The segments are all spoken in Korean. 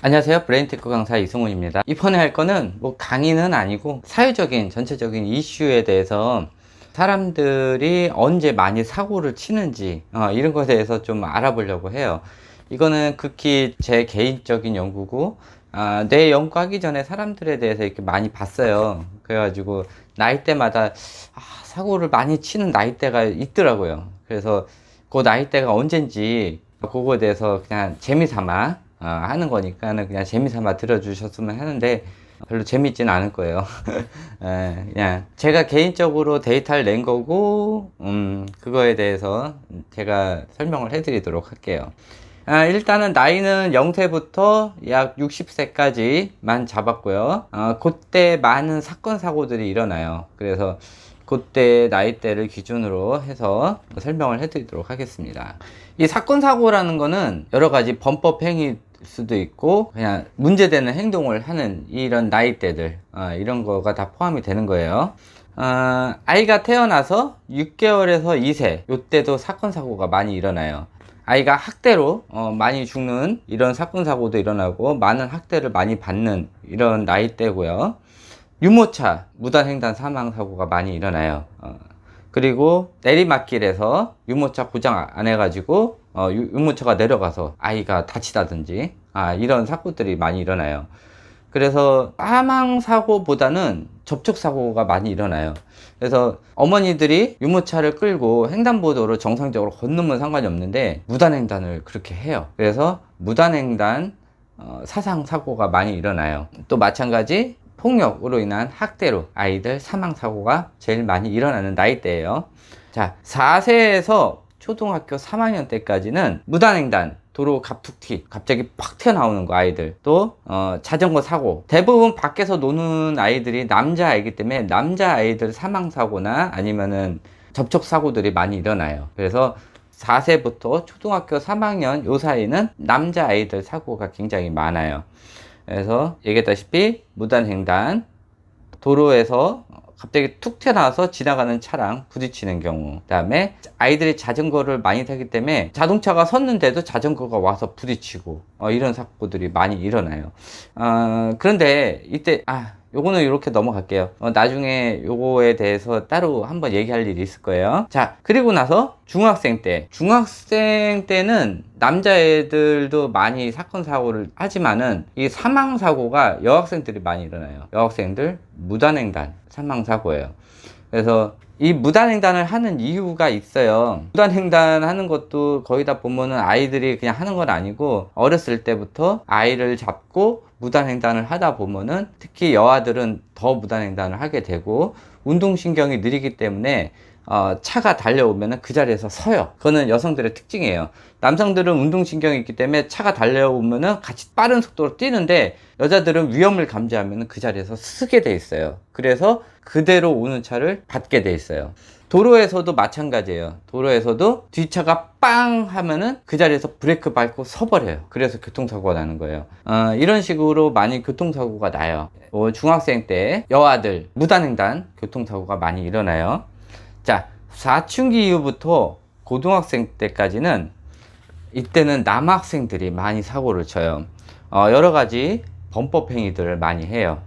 안녕하세요. 브레인테크 강사 이승훈입니다. 이번에 할 거는 뭐 강의는 아니고 사회적인 전체적인 이슈에 대해서 사람들이 언제 많이 사고를 치는지 이런 것에 대해서 좀 알아보려고 해요. 이거는 극히 제 개인적인 연구고 내 연구하기 전에 사람들에 대해서 이렇게 많이 봤어요. 그래가지고 나이대마다 사고를 많이 치는 나이대가 있더라고요. 그래서 그 나이대가 언젠지 그거에 대해서 그냥 재미삼아 하는 거니까는 그냥 재미삼아 들어주셨으면 하는데 별로 재밌지는 않을 거예요. 그냥 제가 개인적으로 데이터를 낸 거고 그거에 대해서 제가 설명을 해드리도록 할게요. 일단은 나이는 0세부터 약 60세까지만 잡았고요. 그때 많은 사건 사고들이 일어나요. 그래서 그때 나이대를 기준으로 해서 설명을 해드리도록 하겠습니다. 이 사건 사고라는 거는 여러 가지 범법 행위 수도 있고 그냥 문제되는 행동을 하는 이런 나이대들 이런 거가 다 포함이 되는 거예요. 아이가 태어나서 6개월에서 2세 요때도 사건 사고가 많이 일어나요. 아이가 학대로 많이 죽는 이런 사건 사고도 일어나고 많은 학대를 많이 받는 이런 나이대고요. 유모차 무단횡단 사망 사고가 많이 일어나요. 그리고 내리막길에서 유모차 고장 안 해가지고 유모차가 내려가서 아이가 다치다든지 이런 사고들이 많이 일어나요. 그래서 사망 사고보다는 접촉 사고가 많이 일어나요. 그래서 어머니들이 유모차를 끌고 횡단보도를 정상적으로 건너면 상관이 없는데 무단횡단을 그렇게 해요. 그래서 무단횡단 사상 사고가 많이 일어나요. 또 마찬가지 폭력으로 인한 학대로 아이들 사망 사고가 제일 많이 일어나는 나이대예요. 자, 4세에서 초등학교 3학년 때까지는 무단횡단, 도로 갑툭튀, 갑자기 팍 튀어나오는 거 아이들, 또 자전거 사고, 대부분 밖에서 노는 아이들이 남자아이기 때문에 남자아이들 사망 사고나 아니면은 접촉 사고들이 많이 일어나요. 그래서 4세부터 초등학교 3학년 요 사이는 남자아이들 사고가 굉장히 많아요. 그래서 얘기했다시피 무단횡단, 도로에서 갑자기 툭 튀어나와서 지나가는 차랑 부딪히는 경우, 그 다음에 아이들이 자전거를 많이 타기 때문에 자동차가 섰는데도 자전거가 와서 부딪히고 이런 사고들이 많이 일어나요. 그런데 이때 요거는 이렇게 넘어갈게요. 나중에 요거에 대해서 따로 한번 얘기할 일이 있을 거예요. 자, 그리고 나서 중학생 때는 남자애들도 많이 사건 사고를 하지만은 이 사망 사고가 여학생들이 많이 일어나요. 여학생들 무단횡단 사망 사고예요. 그래서 이 무단횡단을 하는 이유가 있어요. 무단횡단 하는 것도 거의 다 보면은 아이들이 그냥 하는 건 아니고 어렸을 때부터 아이를 잡고 무단횡단을 하다 보면은 특히 여아들은 더 무단횡단을 하게 되고 운동신경이 느리기 때문에 차가 달려오면은 그 자리에서 서요. 그거는 여성들의 특징이에요. 남성들은 운동신경이 있기 때문에 차가 달려오면은 같이 빠른 속도로 뛰는데 여자들은 위험을 감지하면은 그 자리에서 서게 돼 있어요. 그래서 그대로 오는 차를 받게 돼 있어요. 도로에서도 마찬가지예요. 도로에서도 뒷차가 빵 하면은 그 자리에서 브레이크 밟고 서버려요. 그래서 교통사고가 나는 거예요. 이런 식으로 많이 교통사고가 나요. 중학생 때 여아들 무단횡단 교통사고가 많이 일어나요. 자, 사춘기 이후부터 고등학생 때까지는 이때는 남학생들이 많이 사고를 쳐요. 여러 가지 범법 행위들을 많이 해요.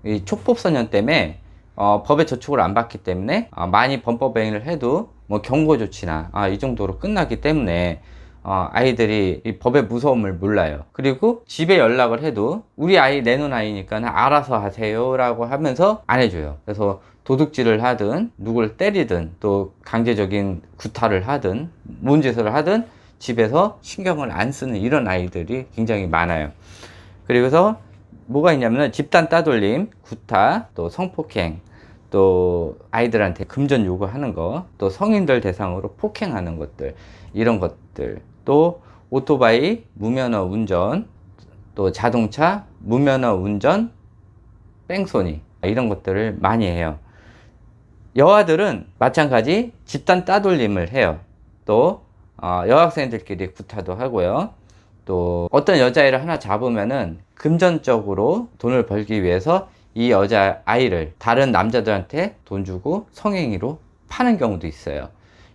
이 촉법소년 때문에 법의 저촉을 안 받기 때문에 많이 범법 행위를 해도 뭐 경고 조치나 이 정도로 끝나기 때문에 아이들이 이 법의 무서움을 몰라요. 그리고 집에 연락을 해도 우리 아이 내놓은 아이니까 알아서 하세요 라고 하면서 안 해줘요. 그래서 도둑질을 하든 누굴 때리든 또 강제적인 구타를 하든 문제서를 하든 집에서 신경을 안 쓰는 이런 아이들이 굉장히 많아요. 그리고서 뭐가 있냐면은 집단 따돌림, 구타, 또 성폭행, 또 아이들한테 금전 요구하는 거, 또 성인들 대상으로 폭행하는 것들, 이런 것들, 또 오토바이 무면허 운전, 또 자동차 무면허 운전, 뺑소니 이런 것들을 많이 해요. 여아들은 마찬가지 집단 따돌림을 해요. 또 여학생들끼리 구타도 하고요. 또 어떤 여자애를 하나 잡으면은 금전적으로 돈을 벌기 위해서 이 여자 아이를 다른 남자들한테 돈 주고 성행위로 파는 경우도 있어요.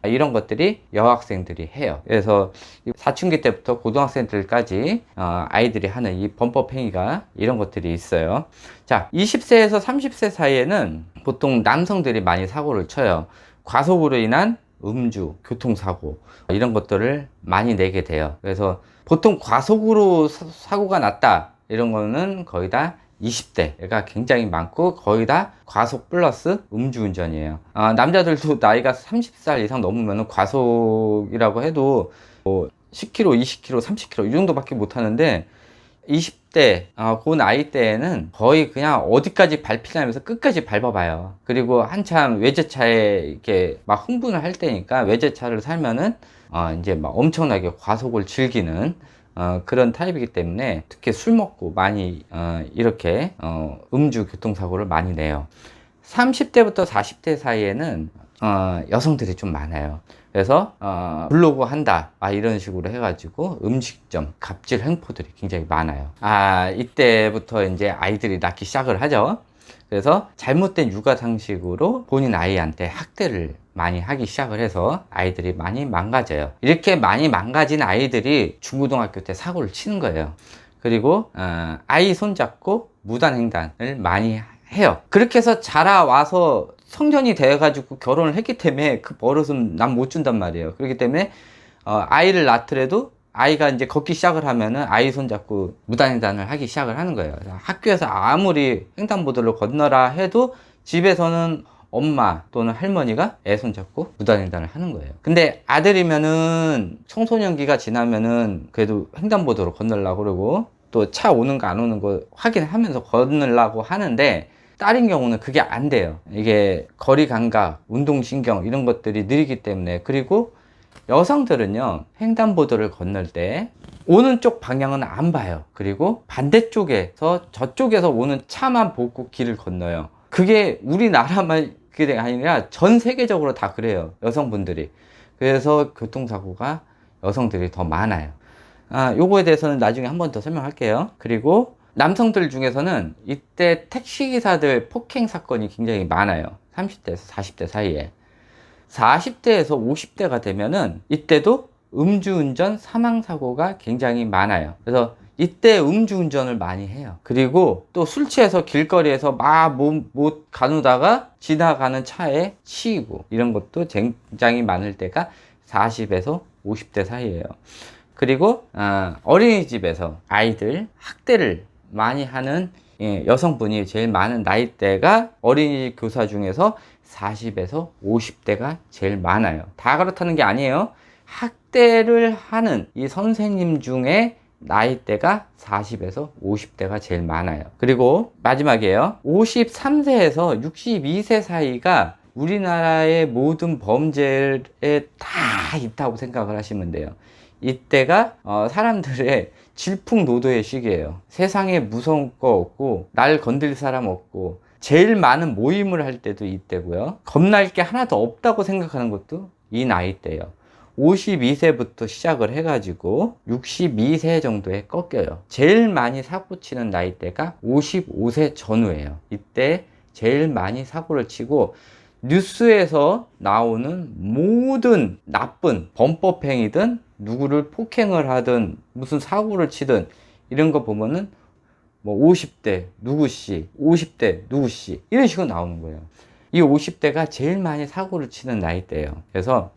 이런 것들이 여학생들이 해요. 그래서 사춘기 때부터 고등학생들까지 아이들이 하는 이 범법 행위가 이런 것들이 있어요. 자, 20세에서 30세 사이에는 보통 남성들이 많이 사고를 쳐요. 과속으로 인한 음주, 교통사고 이런 것들을 많이 내게 돼요. 그래서 보통 과속으로 사고가 났다 이런 거는 거의 다 20대가 굉장히 많고 거의 다 과속 플러스 음주운전이에요. 남자들도 나이가 30살 이상 넘으면 과속이라고 해도 뭐 10km, 20km, 30km 이 정도밖에 못 하는데 20대 그 나이 때에는 거의 그냥 어디까지 밟히냐면서 끝까지 밟아봐요. 그리고 한참 외제차에 이렇게 막 흥분을 할 때니까 외제차를 살면은 이제 막 엄청나게 과속을 즐기는 그런 타입이기 때문에 특히 술 먹고 많이 이렇게 음주 교통사고를 많이 내요. 30대부터 40대 사이에는 여성들이 좀 많아요. 그래서 블로그 한다 이런 식으로 해가지고 음식점 갑질 횡포들이 굉장히 많아요. 이때부터 이제 아이들이 낳기 시작을 하죠. 그래서 잘못된 육아 상식으로 본인 아이한테 학대를 많이 하기 시작을 해서 아이들이 많이 망가져요. 이렇게 많이 망가진 아이들이 중고등학교 때 사고를 치는 거예요. 그리고 아이 손잡고 무단횡단을 많이 해요. 그렇게 해서 자라와서 성년이 돼가지고 결혼을 했기 때문에 그 버릇은 남 못 준단 말이에요. 그렇기 때문에 아이를 낳더라도 아이가 이제 걷기 시작을 하면은 아이 손잡고 무단횡단을 하기 시작을 하는 거예요. 학교에서 아무리 횡단보도를 건너라 해도 집에서는 엄마 또는 할머니가 애 손잡고 무단횡단을 하는 거예요. 근데 아들이면은 청소년기가 지나면은 그래도 횡단보도로 건너려고 그러고 또 차 오는 거 안 오는 거 확인하면서 건너려고 하는데 딸인 경우는 그게 안 돼요. 이게 거리 감각, 운동신경 이런 것들이 느리기 때문에. 그리고 여성들은요 횡단보도를 건널 때 오는 쪽 방향은 안 봐요. 그리고 반대쪽에서 저쪽에서 오는 차만 보고 길을 건너요. 그게 우리나라만 그게 아니라 전 세계적으로 다 그래요. 여성분들이. 그래서 교통사고가 여성들이 더 많아요. 요거에 대해서는 나중에 한 번 더 설명할게요. 그리고 남성들 중에서는 이때 택시기사들 폭행 사건이 굉장히 많아요. 30대에서 40대 사이에. 40대에서 50대가 되면은 이때도 음주운전 사망사고가 굉장히 많아요. 그래서 이때 음주운전을 많이 해요. 그리고 또 술 취해서 길거리에서 막 못 가누다가 지나가는 차에 치이고 이런 것도 굉장히 많을 때가 40에서 50대 사이에요. 그리고 어린이집에서 아이들 학대를 많이 하는 여성분이 제일 많은 나이대가 어린이집 교사 중에서 40에서 50대가 제일 많아요. 다 그렇다는 게 아니에요. 학대를 하는 이 선생님 중에 나이대가 40에서 50대가 제일 많아요. 그리고 마지막이에요. 53세에서 62세 사이가 우리나라의 모든 범죄에 다 있다고 생각을 하시면 돼요. 이때가 사람들의 질풍노도의 시기예요. 세상에 무서운 거 없고 날 건들 사람 없고 제일 많은 모임을 할 때도 이때고요. 겁날 게 하나도 없다고 생각하는 것도 이 나이대예요. 52세부터 시작을 해가지고 62세 정도에 꺾여요. 제일 많이 사고 치는 나이대가 55세 전후예요. 이때 제일 많이 사고를 치고 뉴스에서 나오는 모든 나쁜 범법행위든 누구를 폭행을 하든 무슨 사고를 치든 이런 거 보면은 뭐 50대 누구씨, 50대 누구씨 이런 식으로 나오는 거예요. 이 50대가 제일 많이 사고를 치는 나이대예요. 그래서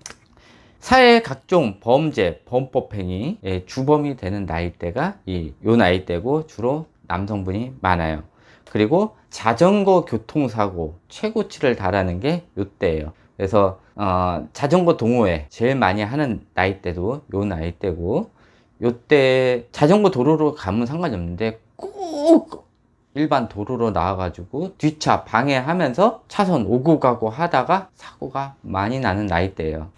사회의 각종 범죄, 범법행위의 주범이 되는 나이대가 요 나이대고 주로 남성분이 많아요. 그리고 자전거 교통사고 최고치를 달하는 게 요때예요. 그래서 자전거 동호회 제일 많이 하는 나이대도 요 나이대고 요때 자전거 도로로 가면 상관이 없는데 꼭 일반 도로로 나와가지고 뒷차 방해하면서 차선 오고 가고 하다가 사고가 많이 나는 나이대예요.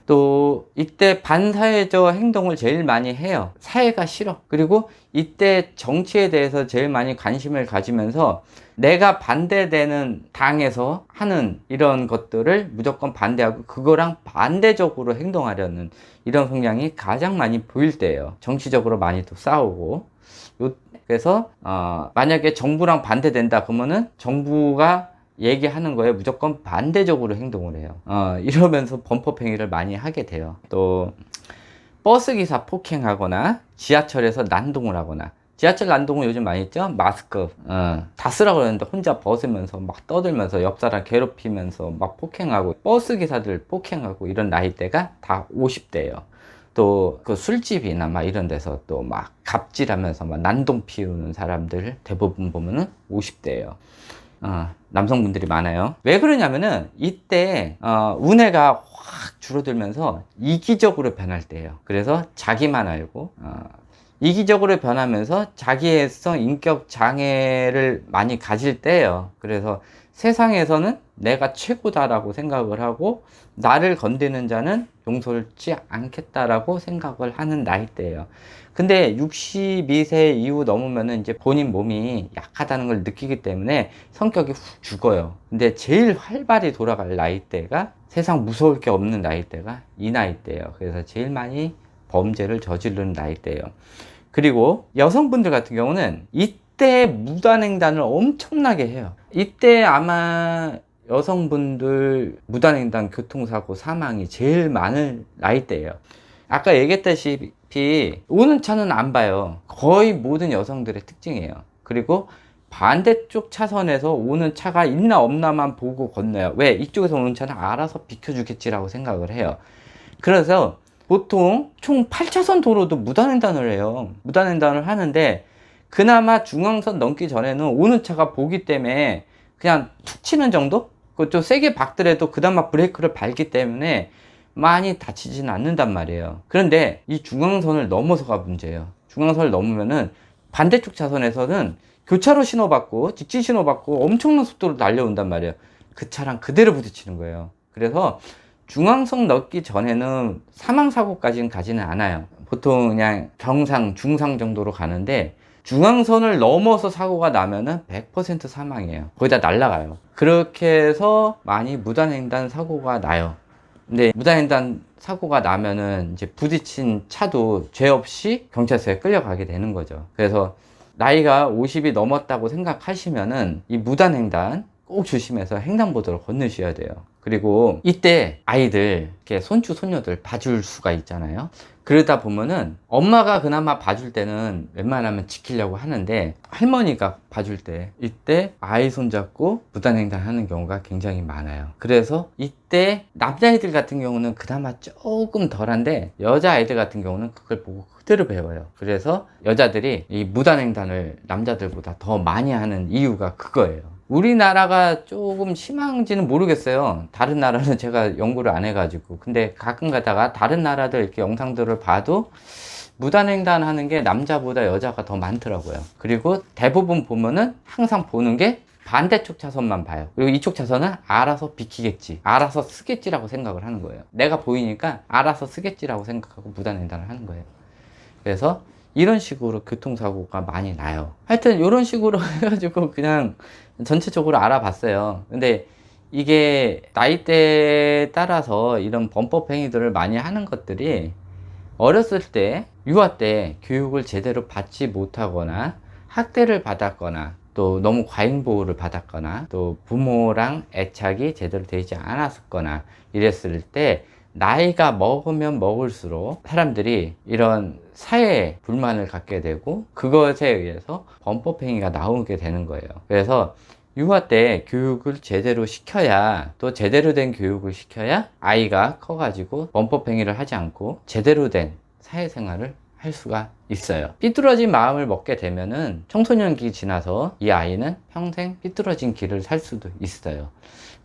또 이때 반사회적 행동을 제일 많이 해요. 사회가 싫어. 그리고 이때 정치에 대해서 제일 많이 관심을 가지면서 내가 반대되는 당에서 하는 이런 것들을 무조건 반대하고 그거랑 반대적으로 행동하려는 이런 성향이 가장 많이 보일 때예요. 정치적으로 많이 또 싸우고. 그래서 만약에 정부랑 반대된다 그러면은 정부가 얘기하는 거에 무조건 반대적으로 행동을 해요. 이러면서 범법행위를 많이 하게 돼요. 또 버스기사 폭행하거나 지하철에서 난동을 하거나, 지하철 난동은 요즘 많이 있죠? 마스크 다 쓰라고 그러는데 혼자 벗으면서 막 떠들면서 옆 사람 괴롭히면서 막 폭행하고, 버스기사들 폭행하고 이런 나이대가 다 50대예요. 또 그 술집이나 막 이런 데서 또 막 갑질하면서 막 난동 피우는 사람들 대부분 보면은 50대예요. 남성분들이 많아요. 왜 그러냐면은 이때 운해가 확 줄어들면서 이기적으로 변할 때예요. 그래서 자기만 알고 이기적으로 변하면서 자기애성, 인격 장애를 많이 가질 때예요. 그래서 세상에서는 내가 최고다라고 생각을 하고 나를 건드는 자는 용서치 않겠다라고 생각을 하는 나이대예요. 근데 62세 이후 넘으면은 이제 본인 몸이 약하다는 걸 느끼기 때문에 성격이 훅 죽어요. 근데 제일 활발히 돌아갈 나이대가, 세상 무서울 게 없는 나이대가 이 나이대예요. 그래서 제일 많이 범죄를 저지르는 나이대예요. 그리고 여성분들 같은 경우는 이때 무단횡단을 엄청나게 해요. 이때 아마 여성분들 무단횡단 교통사고 사망이 제일 많은 나이대예요. 아까 얘기했다시피 오는 차는 안 봐요. 거의 모든 여성들의 특징이에요. 그리고 반대쪽 차선에서 오는 차가 있나 없나만 보고 건너요. 왜? 이쪽에서 오는 차는 알아서 비켜주겠지라고 생각을 해요. 그래서 보통 총 8차선 도로도 무단횡단을 해요. 무단횡단을 하는데 그나마 중앙선 넘기 전에는 오는 차가 보기 때문에 그냥 툭 치는 정도? 그좀 세게 박더라도 그나마 브레이크를 밟기 때문에 많이 다치지는 않는단 말이에요. 그런데 이 중앙선을 넘어서가 문제예요. 중앙선을 넘으면은 반대쪽 차선에서는 교차로 신호받고 직진 신호받고 엄청난 속도로 달려온단 말이에요. 그 차랑 그대로 부딪히는 거예요. 그래서 중앙선 넘기 전에는 사망사고까지는 가지는 않아요. 보통 그냥 경상, 중상 정도로 가는데 중앙선을 넘어서 사고가 나면은 100% 사망이에요. 거의 다 날아가요. 그렇게 해서 많이 무단횡단 사고가 나요. 근데 무단횡단 사고가 나면은 이제 부딪힌 차도 죄 없이 경찰서에 끌려가게 되는 거죠. 그래서 나이가 50이 넘었다고 생각하시면은 이 무단횡단 꼭 조심해서 횡단보도를 건너셔야 돼요. 그리고 이때 아이들, 이렇게 손주, 손녀들 봐줄 수가 있잖아요. 그러다 보면은 엄마가 그나마 봐줄 때는 웬만하면 지키려고 하는데 할머니가 봐줄 때 이때 아이 손잡고 무단횡단 하는 경우가 굉장히 많아요. 그래서 이때 남자아이들 같은 경우는 그나마 조금 덜한데 여자아이들 같은 경우는 그걸 보고 그대로 배워요. 그래서 여자들이 이 무단횡단을 남자들보다 더 많이 하는 이유가 그거예요. 우리나라가 조금 심한지는 모르겠어요. 다른 나라는 제가 연구를 안 해가지고. 근데 가끔 가다가 다른 나라들 이렇게 영상들을 봐도 무단횡단 하는 게 남자보다 여자가 더 많더라고요. 그리고 대부분 보면은 항상 보는 게 반대쪽 차선만 봐요. 그리고 이쪽 차선은 알아서 비키겠지, 알아서 쓰겠지라고 생각을 하는 거예요. 내가 보이니까 알아서 쓰겠지라고 생각하고 무단횡단을 하는 거예요. 그래서 이런 식으로 교통사고가 많이 나요. 하여튼 이런 식으로 해가지고 그냥 전체적으로 알아봤어요. 근데 이게 나이대에 따라서 이런 범법 행위들을 많이 하는 것들이 어렸을 때, 유아 때 교육을 제대로 받지 못하거나 학대를 받았거나 또 너무 과잉보호를 받았거나 또 부모랑 애착이 제대로 되지 않았거나 이랬을 때 나이가 먹으면 먹을수록 사람들이 이런 사회에 불만을 갖게 되고 그것에 의해서 범법행위가 나오게 되는 거예요. 그래서 유아 때 교육을 제대로 시켜야, 또 제대로 된 교육을 시켜야 아이가 커가지고 범법행위를 하지 않고 제대로 된 사회생활을 할 수가 있어요. 삐뚤어진 마음을 먹게 되면은 청소년기 지나서 이 아이는 평생 삐뚤어진 길을 살 수도 있어요.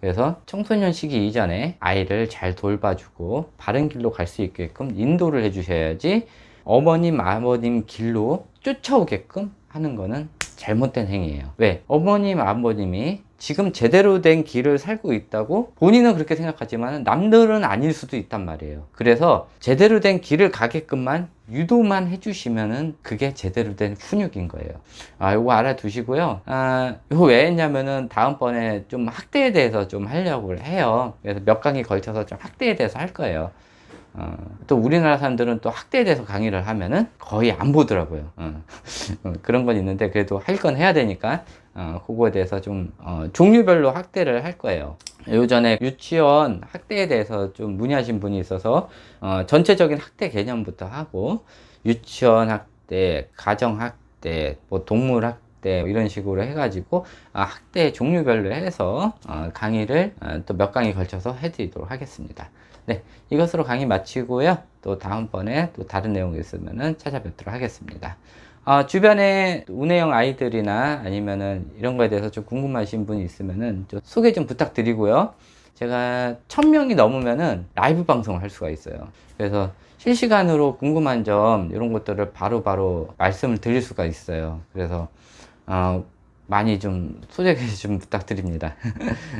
그래서 청소년 시기 이전에 아이를 잘 돌봐주고 바른 길로 갈 수 있게끔 인도를 해주셔야지, 어머님, 아버님 길로 쫓아오게끔 하는 거는 잘못된 행위예요. 왜? 어머님, 아버님이 지금 제대로 된 길을 살고 있다고 본인은 그렇게 생각하지만 남들은 아닐 수도 있단 말이에요. 그래서 제대로 된 길을 가게끔만 유도만 해주시면은 그게 제대로 된 훈육인 거예요. 요거 알아두시고요. 요거 왜 했냐면은 다음번에 좀 학대에 대해서 좀 하려고 해요. 그래서 몇 강에 걸쳐서 좀 학대에 대해서 할 거예요. 또 우리나라 사람들은 또 학대에 대해서 강의를 하면은 거의 안 보더라고요. 그런 건 있는데 그래도 할 건 해야 되니까 그거에 대해서 좀 종류별로 학대를 할 거예요. 요전에 유치원 학대에 대해서 좀 문의하신 분이 있어서 전체적인 학대 개념부터 하고 유치원 학대, 가정 학대, 뭐 동물 학대 이런 식으로 해가지고 학대 종류별로 해서 강의를 또 몇 강에 걸쳐서 해드리도록 하겠습니다. 네, 이것으로 강의 마치고요. 또 다음번에 또 다른 내용이 있으면은 찾아뵙도록 하겠습니다. 주변에 운해영 아이들이나 아니면은 이런 거에 대해서 좀 궁금하신 분이 있으면은 좀 소개 좀 부탁드리고요. 제가 1000명이 넘으면은 라이브 방송을 할 수가 있어요. 그래서 실시간으로 궁금한 점 이런 것들을 바로바로 말씀을 드릴 수가 있어요. 그래서 많이 좀 소개 좀 부탁드립니다.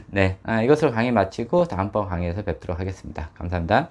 네, 이것으로 강의 마치고 다음번 강의에서 뵙도록 하겠습니다. 감사합니다.